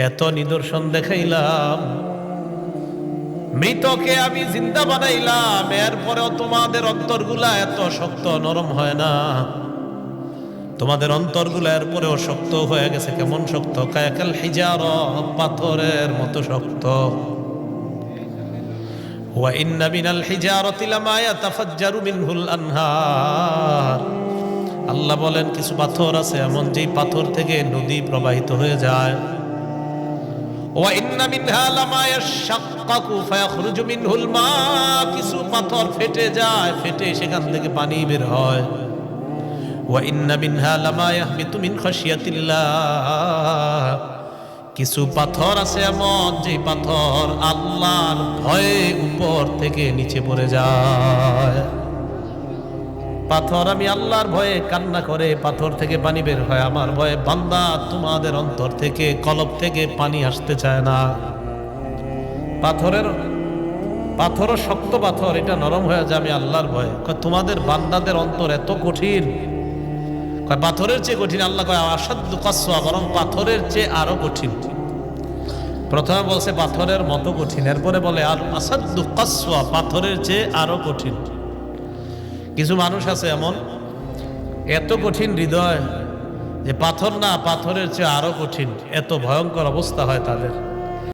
এত নিদর্শন দেখাইলাম, মৃতকে আমি জিন্দা বানাইলাম, এরপরেও তোমাদের অন্তরগুলা এত শক্ত নরম হয় না। তোমাদের অন্তরগুলা এরপরেও শক্ত হয়ে গেছে। কেমন শক্ত? কায়াকাল হিজারা, পাথরের মতো শক্ত। ওয়া ইন্না মিনাল হিজারাতি লামা ইয়াতাফাজ্জারু মিনহুল আনহার। আল্লাহ বলেন কিছু পাথর আছে এমন, যেই পাথর থেকে নদী প্রবাহিত হয়ে যায়। ওয়া ইন্না মিনহা লামা ইয়াশাক্কাকু ফায়াখরুজু মিনহুল মা। কিছু পাথর ফেটে যায়, ফেটে সেখান থেকে পানি বের হয়। ওয়া ইন্না মিনহা লামা ইয়াহবিতু মিন খাশিয়াতিল্লাহ। কিছু পাথর আছে এমন, যে পাথর আল্লাহর ভয়ে উপর থেকে নিচে পড়ে যায়। পাথর আমি আল্লাহর ভয়ে কান্না করে, পাথর থেকে পানি বের হয় আমার ভয়ে। বান্দা, তোমাদের অন্তর থেকে, কলব থেকে পানি আসতে চায় না। পাথরও শক্ত পাথর, এটা নরম হয়ে যায় আমি আল্লাহর ভয়ে। তোমাদের বান্দাদের অন্তর এত কঠিন, পাথরের চেয়ে কঠিন। আল্লাহ কয় আসাদ্দু কাসওয়া, বরং পাথরের চেয়ে আরো কঠিন। প্রথমে বলছে পাথরের মতো কঠিন, এরপরে বলে আর আসাদ্দু কাসওয়া, পাথরের চেয়ে আরো কঠিন। কিছু মানুষ আছে এমন, এত কঠিন হৃদয় যে পাথর না, পাথরের চেয়ে আরো কঠিন, এত ভয়ঙ্কর অবস্থা হয় তাদের।